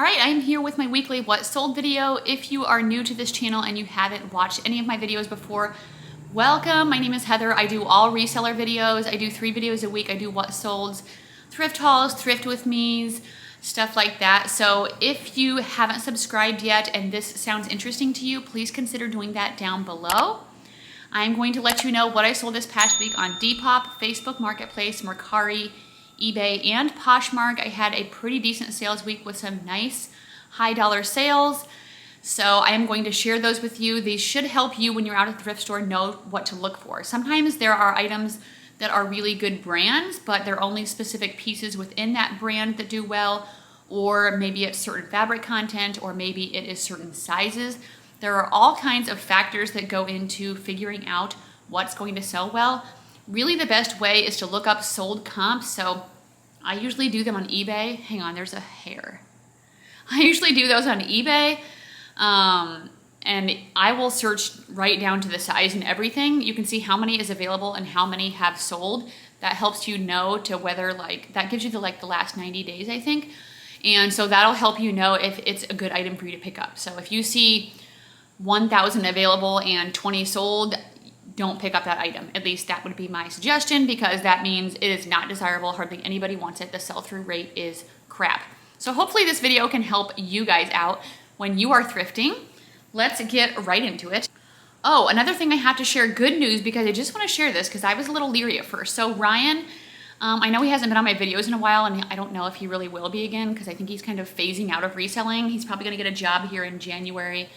All right, I'm here with my weekly What Sold video. If you are new to this channel and you haven't watched any of my videos before, welcome. My name is Heather. I do all reseller videos. I do 3 videos a week. I do What Solds, thrift hauls, thrift with me's, stuff like that. So if you haven't subscribed yet and this sounds interesting to you, please consider doing that down below. I'm going to let you know what I sold this past week on Depop, Facebook Marketplace, Mercari, eBay, and Poshmark. I had a pretty decent sales week with some nice high dollar sales. So I am going to share those with you. These should help you when you're out at the thrift store know what to look for. Sometimes there are items that are really good brands, but they're only specific pieces within that brand that do well, or maybe it's certain fabric content, or maybe it is certain sizes. There are all kinds of factors that go into figuring out what's going to sell well. Really the best way is to look up sold comps. So I usually do them on eBay. Hang on, there's a hair. I usually do those on eBay. And I will search right down to the size and everything. You can see how many is available and how many have sold. That helps you know to whether that gives you the last 90 days, I think. And so that'll help you know if it's a good item for you to pick up. So if you see 1,000 available and 20 sold, don't pick up that item. At least that would be my suggestion, because that means it is not desirable. Hardly anybody wants it. The sell-through rate is crap. So hopefully this video can help you guys out when you are thrifting. Let's get right into it. Oh, another thing I have to share, good news, because I just want to share this because I was a little leery at first. So Ryan, I know he hasn't been on my videos in a while, and I don't know if he really will be again, because I think he's kind of phasing out of reselling. He's probably going to get a job here in January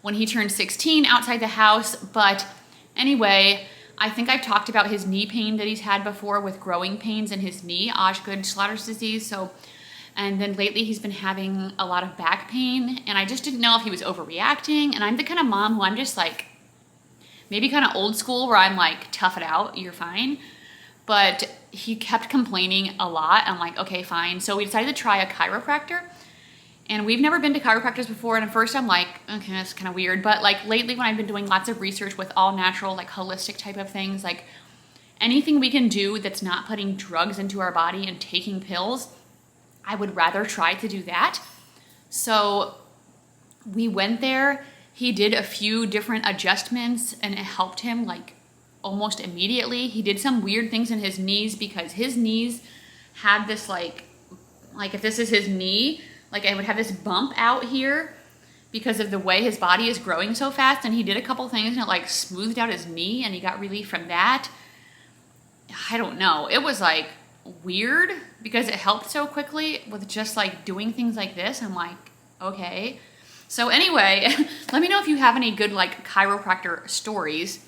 when he turns 16 outside the house. But anyway, I think I've talked about his knee pain that he's had before with growing pains in his knee, Osgood-Schlatter's disease. And then lately he's been having a lot of back pain, and I just didn't know if he was overreacting. And I'm the kind of mom who I'm just like, maybe kind of old school, where I'm like, tough it out, you're fine. But he kept complaining a lot. I'm like, okay, fine. So we decided to try a chiropractor. And we've never been to chiropractors before, and at first I'm like, okay, that's kind of weird. But lately when I've been doing lots of research with all natural, holistic type of things, anything we can do that's not putting drugs into our body and taking pills, I would rather try to do that. So we went there. He did a few different adjustments, and it helped him almost immediately. He did some weird things in his knees, because his knees had this if this is his knee, I would have this bump out here because of the way his body is growing so fast. And he did a couple things and it smoothed out his knee, and he got relief from that. I don't know. It was weird because it helped so quickly with just doing things like this. I'm like, okay. So anyway, let me know if you have any good chiropractor stories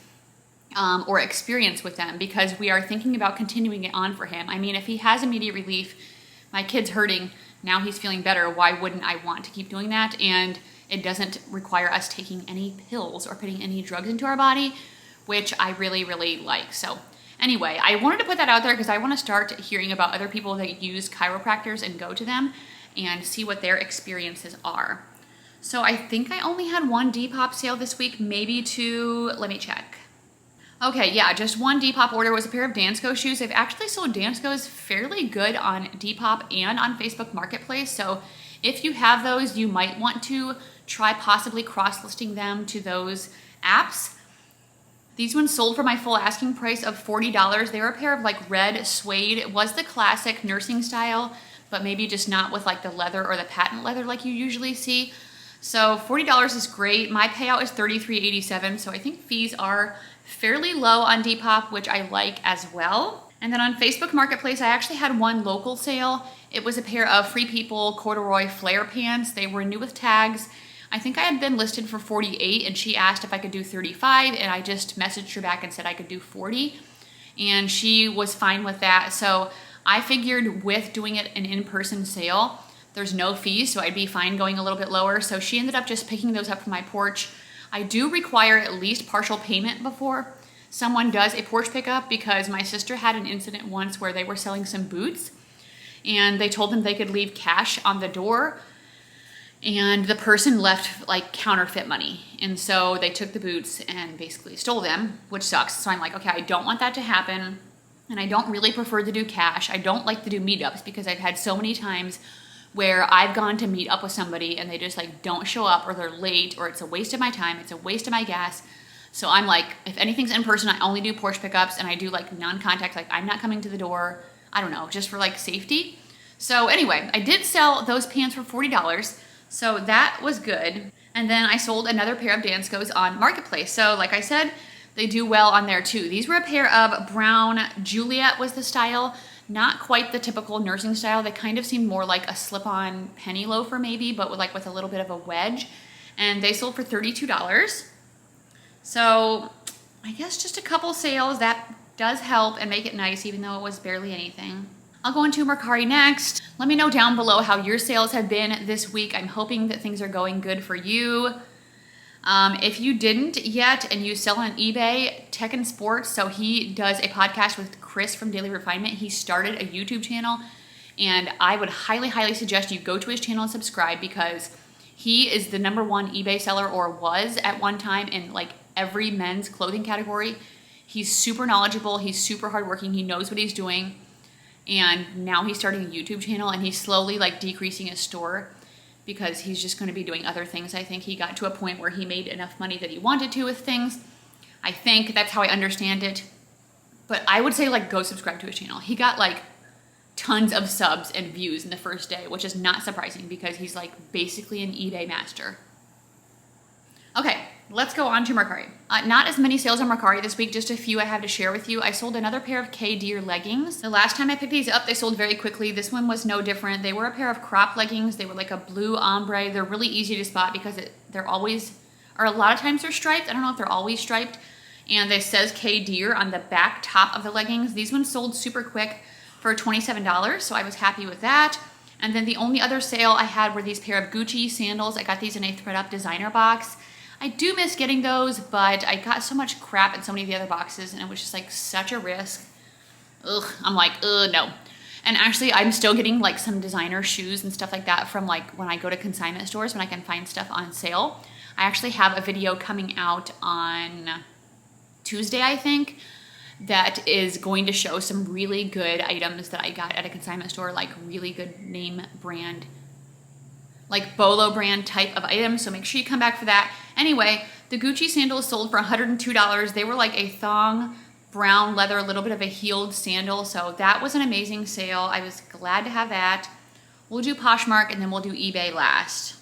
or experience with them, because we are thinking about continuing it on for him. I mean, if he has immediate relief, my kid's hurting, now he's feeling better, why wouldn't I want to keep doing that? And it doesn't require us taking any pills or putting any drugs into our body, which I really, really like. So anyway, I wanted to put that out there because I want to start hearing about other people that use chiropractors and go to them and see what their experiences are. So I think I only had 1 Depop sale this week, maybe 2, let me check. Okay, yeah, just 1 Depop order was a pair of Dansko shoes. I've actually sold Danskos fairly good on Depop and on Facebook Marketplace. So if you have those, you might want to try possibly cross-listing them to those apps. These ones sold for my full asking price of $40. They were a pair of red suede. It was the classic nursing style, but maybe just not with the leather or the patent leather like you usually see. So $40 is great. My payout is $33.87, so I think fees are fairly low on Depop, which I like as well. And then on Facebook Marketplace, I actually had 1 local sale. It was a pair of Free People corduroy flare pants. They were new with tags. I think I had been listed for $48, and she asked if I could do $35, and I just messaged her back and said I could do $40, and she was fine with that. So I figured with doing it an in-person sale, there's no fees, so I'd be fine going a little bit lower. So she ended up just picking those up from my porch. I do require at least partial payment before someone does a porch pickup, because my sister had an incident once where they were selling some boots, and they told them they could leave cash on the door, and the person left counterfeit money. And so they took the boots and basically stole them, which sucks. So I'm like, okay, I don't want that to happen. And I don't really prefer to do cash. I don't like to do meetups because I've had so many times where I've gone to meet up with somebody and they just like don't show up, or they're late, or it's a waste of my time, it's a waste of my gas. So I'm like, if anything's in person, I only do Porsche pickups, and I do like non-contact, like I'm not coming to the door, I don't know, just for like safety. So anyway, I did sell those pants for $40, so that was good. And then I sold another pair of Danskos on Marketplace. So like I said, they do well on there too. These were a pair of brown, Juliet was the style, not quite the typical nursing style. They kind of seemed more like a slip-on penny loafer maybe, but with a little bit of a wedge. And they sold for $32. So I guess just a couple sales, that does help and make it nice, even though it was barely anything. I'll go into Mercari next. Let me know down below how your sales have been this week. I'm hoping that things are going good for you. If you didn't yet and you sell on eBay, Tech and Sports, so he does a podcast with Chris from Daily Refinement. He started a YouTube channel, and I would highly, highly suggest you go to his channel and subscribe, because he is the #1 eBay seller, or was at one time, in like every men's clothing category. He's super knowledgeable, he's super hardworking, he knows what he's doing, and now he's starting a YouTube channel, and he's slowly like decreasing his store because he's just going to be doing other things. I think he got to a point where he made enough money that he wanted to with things. I think that's how I understand it. But I would say like go subscribe to his channel. He got like tons of subs and views in the first day, which is not surprising because he's like basically an eBay master. Okay, let's go on to Mercari. Not as many sales on Mercari this week, just a few I have to share with you. I sold another pair of K-Deer leggings. The last time I picked these up, they sold very quickly. This one was no different. They were a pair of crop leggings. They were like a blue ombre. They're really easy to spot because they're always, or a lot of times they're striped. I don't know if they're always striped. And it says K-Deer on the back top of the leggings. These ones sold super quick for $27, so I was happy with that. And then the only other sale I had were these pair of Gucci sandals. I got these in a thread-up designer box. I do miss getting those, but I got so much crap in so many of the other boxes, and it was just like such a risk. Ugh, I'm like, no. And actually, I'm still getting like some designer shoes and stuff like that from like when I go to consignment stores, when I can find stuff on sale. I actually have a video coming out on Tuesday, I think, that is going to show some really good items that I got at a consignment store, like really good name brand, like Bolo brand type of items. So make sure you come back for that. Anyway, the Gucci sandals sold for $102. They were like a thong, brown leather, a little bit of a heeled sandal. So that was an amazing sale. I was glad to have that. We'll do Poshmark and then we'll do eBay last.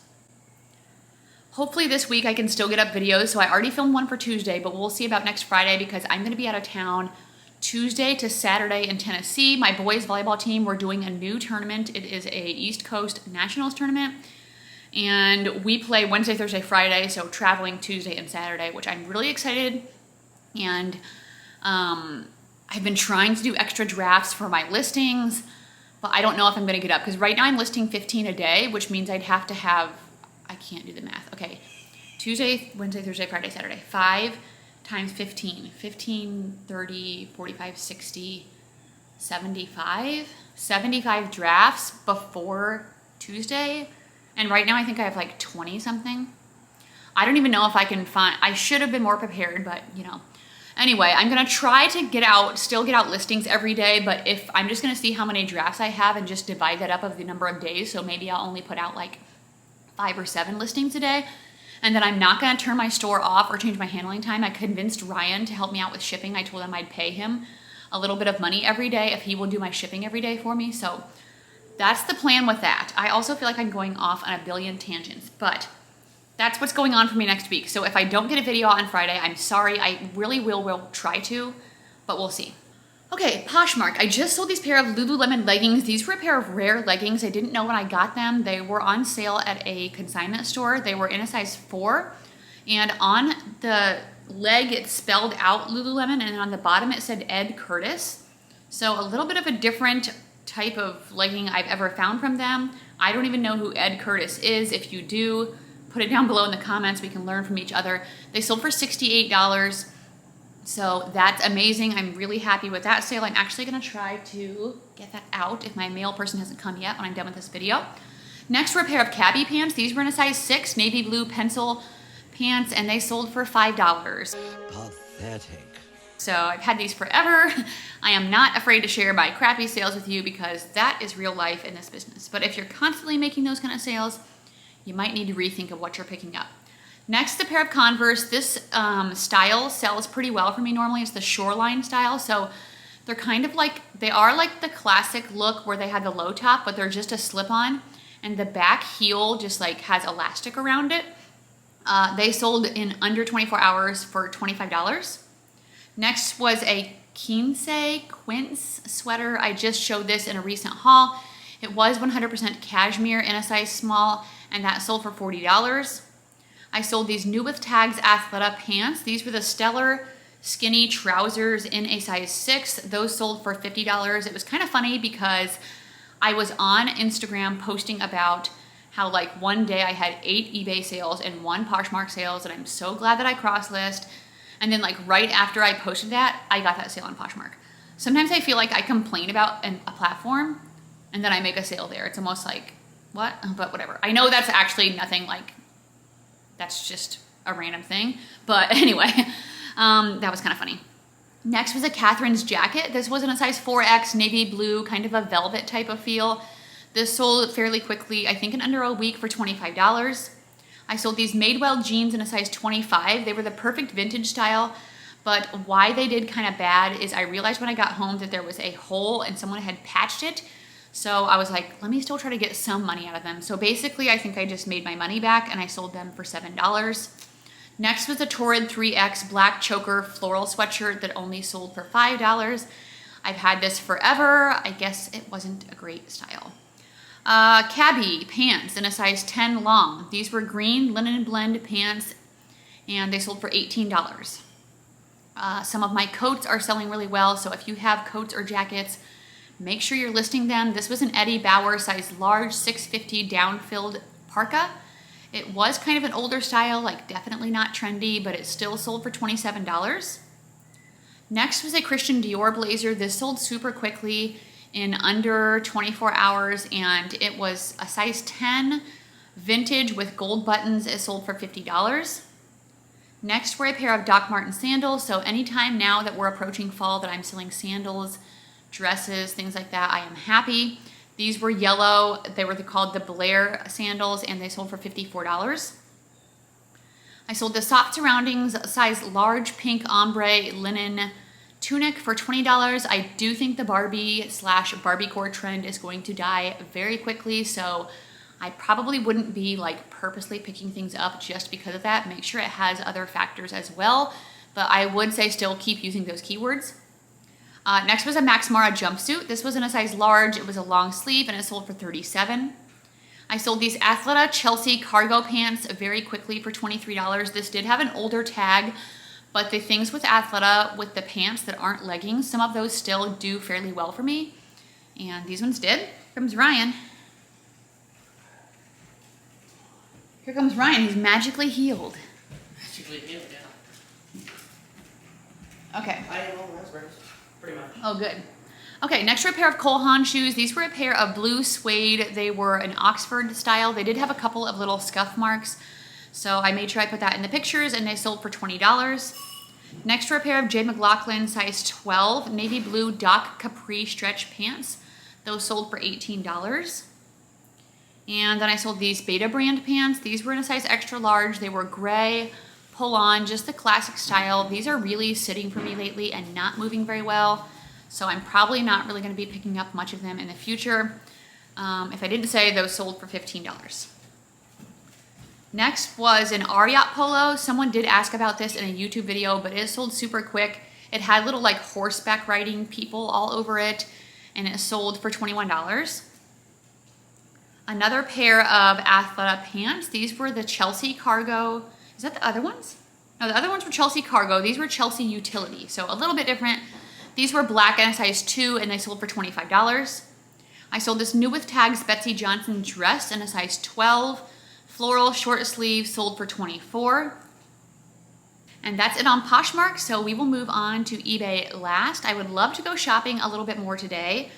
Hopefully this week I can still get up videos. So I already filmed one for Tuesday, but we'll see about next Friday because I'm going to be out of town Tuesday to Saturday in Tennessee. My boys volleyball team, we're doing a new tournament. It is a East Coast Nationals tournament. And we play Wednesday, Thursday, Friday, so traveling Tuesday and Saturday, which I'm really excited. And I've been trying to do extra drafts for my listings, but I don't know if I'm going to get up, because right now I'm listing 15 a day, which means I'd have to have, I can't do the math. Okay, Tuesday, Wednesday, Thursday, Friday, Saturday. 5 times 15. 15, 30, 45, 60, 75. 75 drafts before Tuesday. And right now I think I have like 20 something. I don't even know if I can find, I should have been more prepared, but you know. Anyway, I'm gonna try to still get out listings every day, but if I'm just gonna see how many drafts I have and just divide that up of the number of days. So maybe I'll only put out like 5 or 7 listings a day. And then I'm not gonna turn my store off or change my handling time. I convinced Ryan to help me out with shipping. I told him I'd pay him a little bit of money every day if he will do my shipping every day for me. So that's the plan with that. I also feel like I'm going off on a billion tangents, but that's what's going on for me next week. So if I don't get a video on Friday, I'm sorry. I really will try to, but we'll see. Okay, Poshmark. I just sold these pair of Lululemon leggings. These were a pair of rare leggings. I didn't know when I got them. They were on sale at a consignment store. They were in a size 4, and on the leg it spelled out Lululemon, and on the bottom it said Ed Curtis. So a little bit of a different type of legging I've ever found from them. I don't even know who Ed Curtis is. If you do, put it down below in the comments. We can learn from each other. They sold for $68. So that's amazing. I'm really happy with that sale. I'm actually gonna try to get that out if my mail person hasn't come yet when I'm done with this video. Next were a pair of cabbie pants. These were in a size 6, navy blue pencil pants, and they sold for $5. Pathetic. So I've had these forever. I am not afraid to share my crappy sales with you because that is real life in this business. But if you're constantly making those kind of sales, you might need to rethink of what you're picking up. Next, a pair of Converse. This style sells pretty well for me normally. It's the Shoreline style. So they're kind of like, they are like the classic look where they have the low top, but they're just a slip-on. And the back heel just like has elastic around it. They sold in under 24 hours for $25. Next was a Quince sweater. I just showed this in a recent haul. It was 100% cashmere in a size small, and that sold for $40. I sold these New With Tags Athleta pants. These were the Stellar skinny trousers in a size 6. Those sold for $50. It was kind of funny because I was on Instagram posting about how like one day I had 8 eBay sales and 1 Poshmark sales, and I'm so glad that I cross-list. And then like right after I posted that, I got that sale on Poshmark. Sometimes I feel like I complain about a platform and then I make a sale there. It's almost like, what? But whatever. I know that's actually nothing, like, that's just a random thing. But anyway, that was kind of funny. Next was a Catherine's jacket. This was in a size 4X, navy blue, kind of a velvet type of feel. This sold fairly quickly, I think in under a week for $25. I sold these Madewell jeans in a size 25. They were the perfect vintage style, but why they did kind of bad is I realized when I got home that there was a hole and someone had patched it. So I was like, let me still try to get some money out of them. So basically I think I just made my money back and I sold them for $7. Next was a Torrid 3X black choker floral sweatshirt that only sold for $5. I've had this forever. I guess it wasn't a great style. Cabby pants in a size 10 long. These were green linen blend pants and they sold for $18. Some of my coats are selling really well, so if you have coats or jackets, make sure you're listing them. This was an Eddie Bauer size large 650 down-filled parka. It was kind of an older style, like definitely not trendy, but it still sold for $27. Next was a Christian Dior blazer. This sold super quickly in under 24 hours, and it was a size 10 vintage with gold buttons. It sold for $50. Next were a pair of Doc Marten sandals. So anytime now that we're approaching fall that I'm selling sandals, dresses, things like that, I am happy. These were yellow. They were called the Blair sandals, and they sold for $54. I sold the Soft Surroundings size large pink ombre linen tunic for $20. I do think the Barbiecore trend is going to die very quickly, so I probably wouldn't be like purposely picking things up just because of that. Make sure it has other factors as well, but I would say still keep using those keywords. Next was a Max Mara jumpsuit. This was in a size large. It was a long sleeve and it sold for $37. I sold these Athleta Chelsea cargo pants very quickly for $23. This did have an older tag, but the things with Athleta, with the pants that aren't leggings, some of those still do fairly well for me. And these ones did. Here comes Ryan. Here comes Ryan. He's magically healed. Magically healed, yeah. Okay. I am all raspberries, pretty much. Oh, good. Okay, next were a pair of Cole Haan shoes. These were a pair of blue suede. They were an Oxford style. They did have a couple of little scuff marks, so I made sure I put that in the pictures, and they sold for $20. Next were a pair of J. McLaughlin size 12 navy blue Doc Capri stretch pants. Those sold for $18. And then I sold these Beta brand pants. These were in a size extra large. They were gray, pull on, just the classic style. These are really sitting for me lately and not moving very well, so I'm probably not really going to be picking up much of them in the future. If I didn't say, those sold for $15. Next was an Ariat polo. Someone did ask about this in a YouTube video, but it sold super quick. It had little like horseback riding people all over it, and it sold for $21. Another pair of Athleta pants. These were the Chelsea cargo. Is that the other ones? No, the other ones were Chelsea cargo. These were Chelsea utility, so a little bit different. These were black and a size 2, and they sold for $25. I sold this New With Tags Betsy Johnson dress in a size 12. Floral short sleeve, sold for $24. And that's it on Poshmark, so we will move on to eBay last. I would love to go shopping a little bit more today,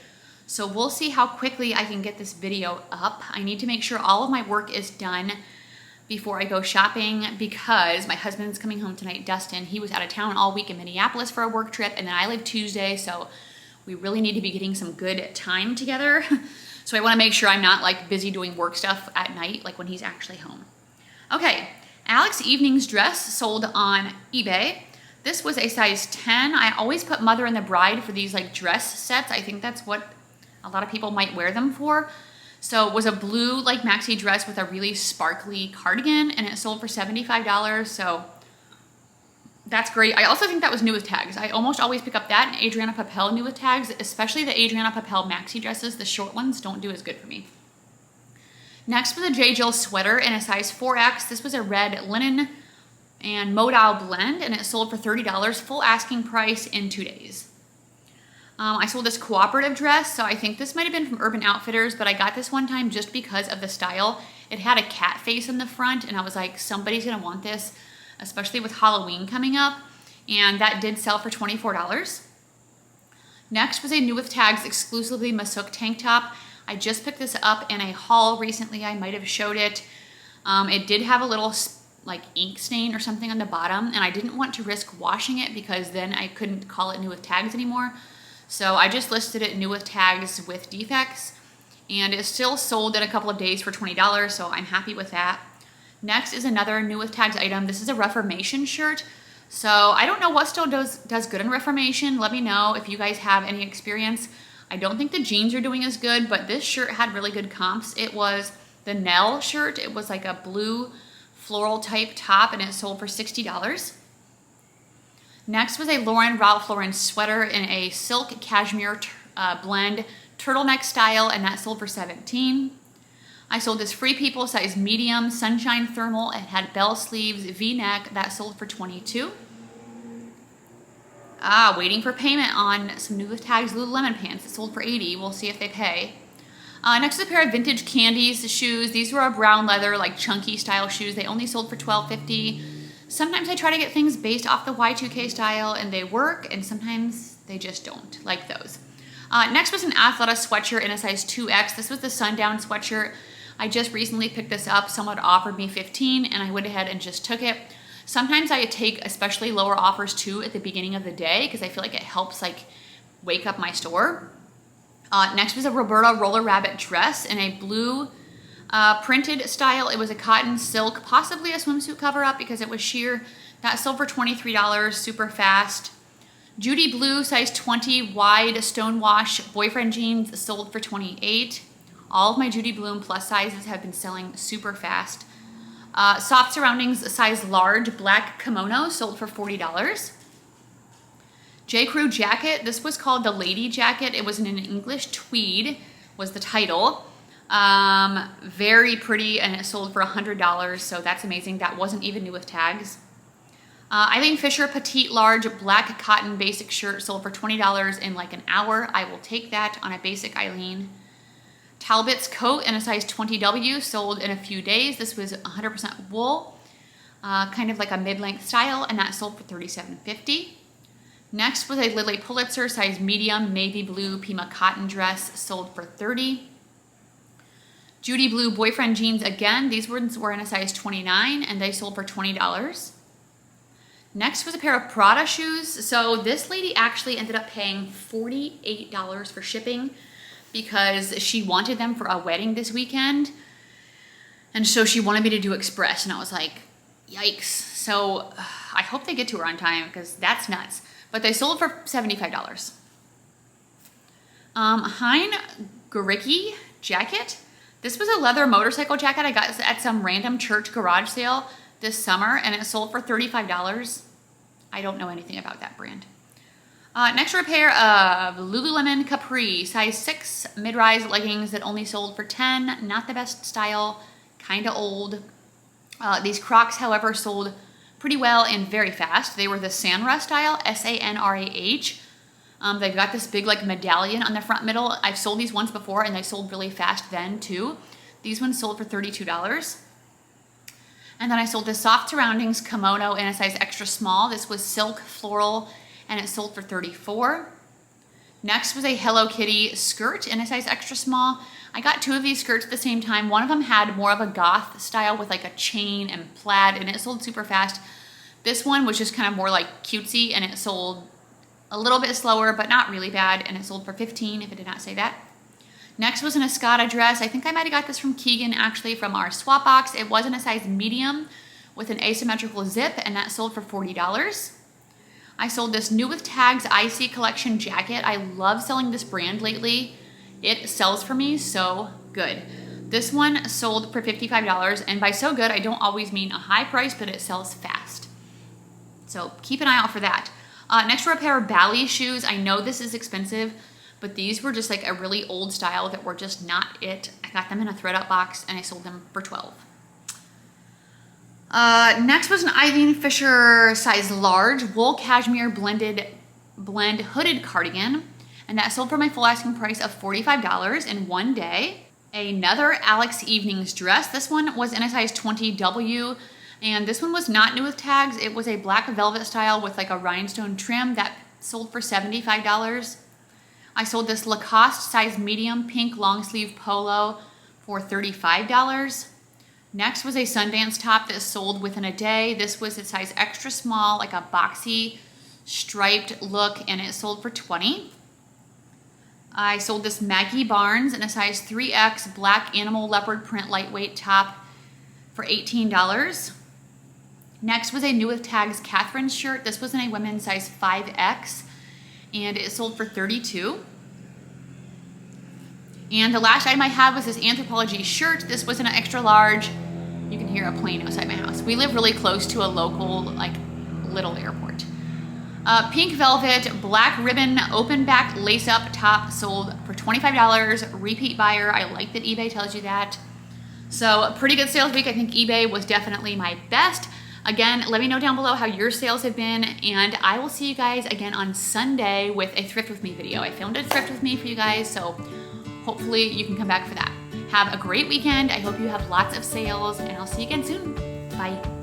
so we'll see how quickly I can get this video up. I need to make sure all of my work is done before I go shopping because my husband's coming home tonight, Dustin. He was out of town all week in Minneapolis for a work trip, and then I leave Tuesday, so we really need to be getting some good time together. So I want to make sure I'm not like busy doing work stuff at night, like when he's actually home. Okay, Alex Evening's dress sold on eBay. This was a size 10. I always put mother and the bride for these like dress sets. I think that's what a lot of people might wear them for. So it was a blue like maxi dress with a really sparkly cardigan, and it sold for $75. So that's great. I also think that was new with tags. I almost always pick up that and Adriana Papel new with tags, especially the Adriana Papel maxi dresses. The short ones don't do as good for me. Next was a J. Jill sweater in a size 4X. This was a red linen and modal blend, and it sold for $30, full asking price in 2 days. I sold this cooperative dress, so I think this might have been from Urban Outfitters, but I got this one time just because of the style. It had a cat face in the front, and I was like, somebody's gonna want this, especially with Halloween coming up, and that did sell for $24. Next was a new with tags exclusively Masuk tank top. I just picked this up in a haul recently. I might have showed it. It did have a little like ink stain or something on the bottom, and I didn't want to risk washing it because then I couldn't call it new with tags anymore. So I just listed it new with tags with defects, and it still sold in a couple of days for $20, so I'm happy with that. Next is another new with tags item. This is a Reformation shirt. So I don't know what still does good in Reformation. Let me know if you guys have any experience. I don't think the jeans are doing as good, but this shirt had really good comps. It was the Nell shirt. It was like a blue floral type top, and it sold for $60. Next was a Ralph Lauren sweater in a silk cashmere blend turtleneck style, and that sold for $17. I sold this Free People size medium sunshine thermal. It had bell sleeves, V-neck. That sold for $22. Waiting for payment on some new with tags Lululemon pants. It sold for $80. We'll see if they pay. Next is a pair of vintage Candies shoes. These were a brown leather, like chunky style shoes. They only sold for $12.50. Sometimes I try to get things based off the Y2K style and they work, and sometimes they just don't, like those. Next was an Athleta sweatshirt in a size 2X. This was the Sundown sweatshirt. I just recently picked this up. Someone offered me $15 and I went ahead and just took it. Sometimes I take especially lower offers too at the beginning of the day because I feel like it helps like wake up my store. Next was a Roberta Roller Rabbit dress in a blue printed style. It was a cotton silk, possibly a swimsuit cover up because it was sheer. That sold for $23, super fast. Judy Blue size 20 wide stonewash boyfriend jeans sold for $28. All of my Judy Bloom plus sizes have been selling super fast. Soft Surroundings size large black kimono sold for $40. J. Crew jacket. This was called the Lady Jacket. It was in an English tweed was the title. Very pretty, and it sold for $100, so that's amazing. That wasn't even new with tags. Eileen Fisher petite large black cotton basic shirt sold for $20 in like an hour. I will take that on a basic Eileen. Talbot's coat in a size 20W sold in a few days. This was 100% wool, kind of like a mid-length style, and that sold for $37.50. Next was a Lily Pulitzer size medium navy blue Pima cotton dress sold for $30. Judy Blue boyfriend jeans again. These ones were in a size 29 and they sold for $20. Next was a pair of Prada shoes. So this lady actually ended up paying $48 for shipping because she wanted them for a wedding this weekend. And so she wanted me to do express, and I was like, yikes. So I hope they get to her on time because that's nuts. But they sold for $75. Hein Goricki jacket. This was a leather motorcycle jacket I got at some random church garage sale this summer, and it sold for $35. I don't know anything about that brand. Next are a pair of Lululemon Capri size 6 mid-rise leggings that only sold for $10. Not the best style, kind of old. These Crocs, however, sold pretty well and very fast. They were the Sanra style, S-A-N-R-A-H. They've got this big like medallion on the front middle. I've sold these once before and they sold really fast then too. These ones sold for $32. And then I sold this Soft Surroundings kimono in a size extra small. This was silk floral and it sold for $34. Next was a Hello Kitty skirt in a size extra small. I got 2 of these skirts at the same time. One of them had more of a goth style with like a chain and plaid, and it sold super fast. This one was just kind of more like cutesy, and it sold a little bit slower, but not really bad, and it sold for $15 if it did not say that. Next was an Escada dress. I think I might have got this from Keegan, actually, from our swap box. It was in a size medium with an asymmetrical zip, and that sold for $40. I sold this New with Tags IC collection jacket. I love selling this brand lately. It sells for me so good. This one sold for $55, and by so good, I don't always mean a high price, but it sells fast. So keep an eye out for that. Next were a pair of Bally shoes. I know this is expensive, but these were just like a really old style that were just not it. I got them in a ThredUp box, and I sold them for $12. Next was an Eileen Fisher size large wool cashmere blend hooded cardigan, and that sold for my full asking price of $45 in one day. Another Alex Evenings dress. This one was in a size 20W, and this one was not New with Tags. It was a black velvet style with like a rhinestone trim that sold for $75. I sold this Lacoste size medium pink long sleeve polo for $35. Next was a Sundance top that sold within a day. This was a size extra small, like a boxy striped look, and it sold for $20. I sold this Maggie Barnes in a size 3X black animal leopard print lightweight top for $18. Next was a New with Tags Catherine shirt. This was in a women's size 5X, and it sold for $32. And the last item I had was this Anthropologie shirt. This was in an extra large. You can hear a plane outside my house. We live really close to a local, like, little airport. Pink velvet, black ribbon, open back lace up top sold for $25. Repeat buyer. I like that eBay tells you that. So a pretty good sales week. I think eBay was definitely my best. Again, let me know down below how your sales have been, and I will see you guys again on Sunday with a Thrift With Me video. I filmed a Thrift With Me for you guys, so hopefully you can come back for that. Have a great weekend. I hope you have lots of sales, and I'll see you again soon. Bye.